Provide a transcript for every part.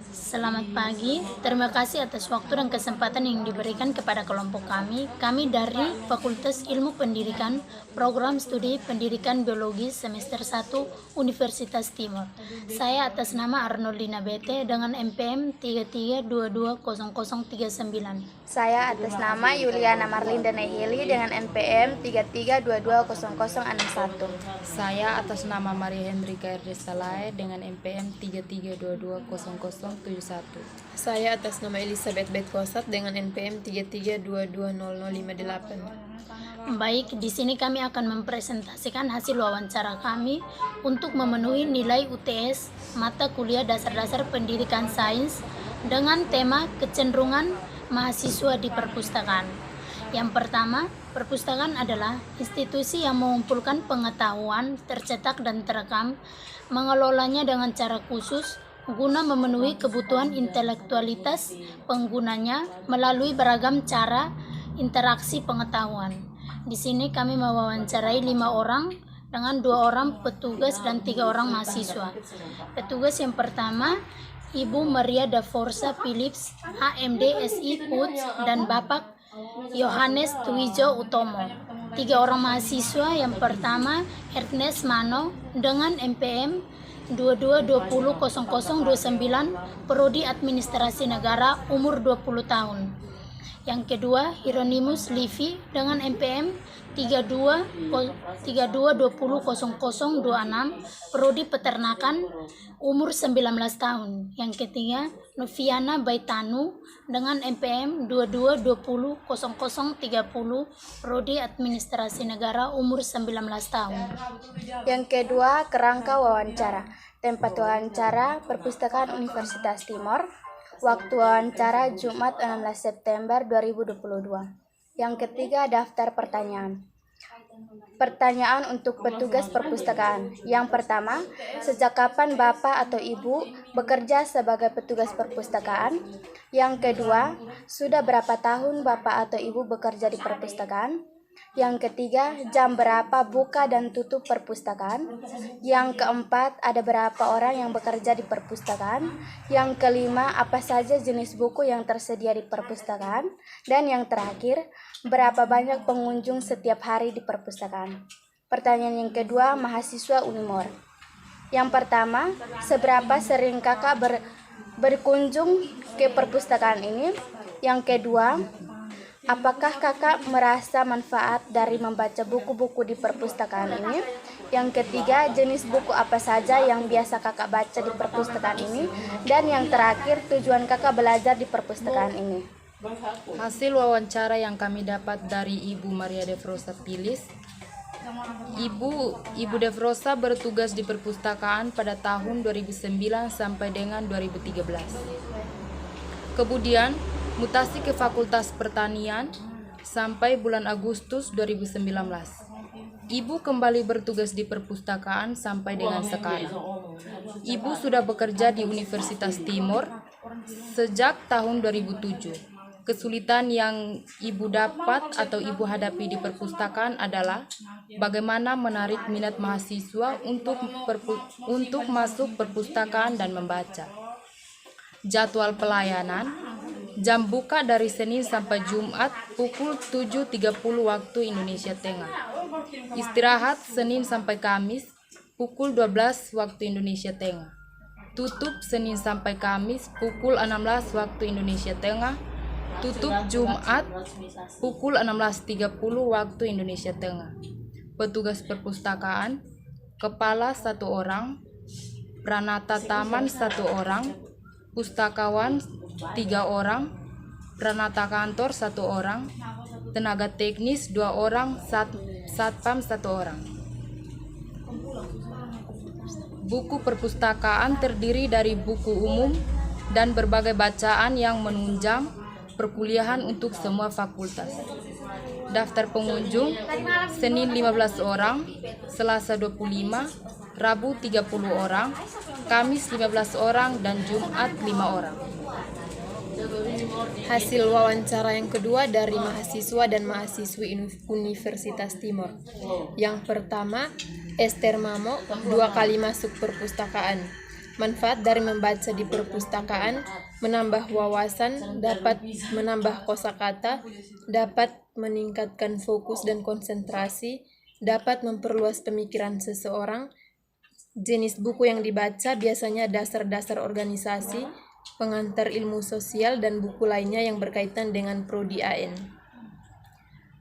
Selamat pagi, terima kasih atas waktu dan kesempatan yang diberikan kepada kelompok kami. Kami dari Fakultas Ilmu Pendidikan, Program Studi Pendidikan Biologi Semester 1 Universitas Timur. Saya atas nama Arnoldina Bete dengan NPM 33220039. Saya atas nama Yuliana Marlinda Neheli dengan NPM 33220061. Saya atas nama Maria Hendrika Erdesalae dengan NPM 33220071. Saya atas nama Elizabeth Betkosat dengan NPM 33220058. Baik, di sini kami akan mempresentasikan hasil wawancara kami untuk memenuhi nilai UTS mata kuliah dasar-dasar pendidikan sains dengan tema kecenderungan mahasiswa di perpustakaan. Yang pertama, perpustakaan adalah institusi yang mengumpulkan pengetahuan tercetak dan terekam, mengelolanya dengan cara khusus guna memenuhi kebutuhan intelektualitas penggunanya melalui beragam cara interaksi pengetahuan. Di sini kami mewawancarai 5 orang dengan 2 orang petugas dan 3 orang mahasiswa. Petugas yang pertama, Ibu Maria da Forza Philips, HMD SI Puts, dan Bapak Yohanes Twijo Utomo. 3 orang mahasiswa yang pertama, Ernest Mano dengan NPM 22200029, Prodi Administrasi Negara, umur 20 tahun. Yang kedua, Hieronymus Livi dengan NPM 32200026, Prodi Peternakan, umur 19 tahun. Yang ketiga, Noviana Baitanu dengan NPM 22200030, Prodi Administrasi Negara, umur 19 tahun. Yang kedua, kerangka wawancara. Tempat wawancara Perpustakaan Universitas Timur. Waktu wawancara Jumat 16 September 2022. Yang ketiga, daftar pertanyaan. Pertanyaan untuk petugas perpustakaan. Yang pertama, sejak kapan Bapak atau Ibu bekerja sebagai petugas perpustakaan? Yang kedua, sudah berapa tahun Bapak atau Ibu bekerja di perpustakaan? Yang ketiga, jam berapa buka dan tutup perpustakaan? Yang keempat, ada berapa orang yang bekerja di perpustakaan? Yang kelima, apa saja jenis buku yang tersedia di perpustakaan? Dan yang terakhir, berapa banyak pengunjung setiap hari di perpustakaan? Pertanyaan yang kedua, mahasiswa Unimor. Yang pertama, seberapa sering kakak berkunjung ke perpustakaan ini? Yang kedua, apakah kakak merasa manfaat dari membaca buku-buku di perpustakaan ini? Yang ketiga, jenis buku apa saja yang biasa kakak baca di perpustakaan ini? Dan yang terakhir, tujuan kakak belajar di perpustakaan ini. Hasil wawancara yang kami dapat dari Ibu Maria de Frosa Pilis. Ibu de Frosa bertugas di perpustakaan pada tahun 2009 sampai dengan 2013. Kemudian mutasi ke Fakultas Pertanian sampai bulan Agustus 2019. Ibu kembali bertugas di perpustakaan sampai dengan sekarang. Ibu sudah bekerja di Universitas Timur sejak tahun 2007. Kesulitan yang Ibu dapat atau Ibu hadapi di perpustakaan adalah bagaimana menarik minat mahasiswa untuk masuk perpustakaan dan membaca. Jadwal pelayanan, jam buka dari Senin sampai Jumat pukul 7.30 waktu Indonesia Tengah. Istirahat Senin sampai Kamis pukul 12 waktu Indonesia Tengah. Tutup Senin sampai Kamis pukul 16 waktu Indonesia Tengah. Tutup Jumat pukul 16.30 waktu Indonesia Tengah. Petugas perpustakaan, kepala 1 orang, pranata taman 1 orang, pustakawan 3 orang, pranata kantor 1 orang, tenaga teknis 2 orang, satpam 1 orang. Buku perpustakaan terdiri dari buku umum dan berbagai bacaan yang menunjang perkuliahan untuk semua fakultas. Daftar pengunjung Senin 15 orang, Selasa 25, Rabu 30 orang, Kamis 15 orang, dan Jumat 5 orang. Hasil wawancara yang kedua dari mahasiswa dan mahasiswi Universitas Timur. Yang pertama, Esther Mamo 2 kali masuk perpustakaan. Manfaat dari membaca di perpustakaan: menambah wawasan, dapat menambah kosakata, dapat meningkatkan fokus dan konsentrasi, dapat memperluas pemikiran seseorang. Jenis buku yang dibaca biasanya dasar-dasar organisasi, pengantar ilmu sosial, dan buku lainnya yang berkaitan dengan prodi AN.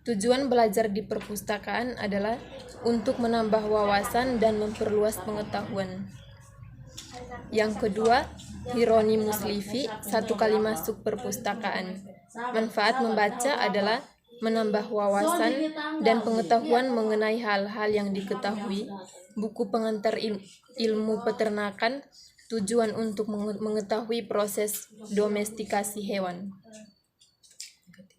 Tujuan belajar di perpustakaan adalah untuk menambah wawasan dan memperluas pengetahuan. Yang kedua, Hieronymus Livi, 1 kali masuk perpustakaan. Manfaat membaca adalah menambah wawasan dan pengetahuan mengenai hal-hal yang diketahui. Buku pengantar ilmu peternakan, tujuan untuk mengetahui proses domestikasi hewan.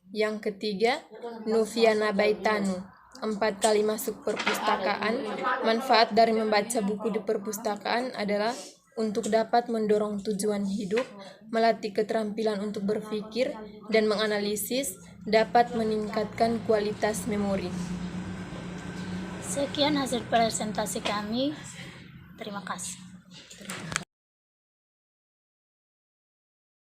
Yang ketiga, Noviana Baitanu, 4 kali masuk perpustakaan. Manfaat dari membaca buku di perpustakaan adalah untuk dapat mendorong tujuan hidup, melatih keterampilan untuk berpikir dan menganalisis, dapat meningkatkan kualitas memori. Sekian hasil presentasi kami. Terima kasih.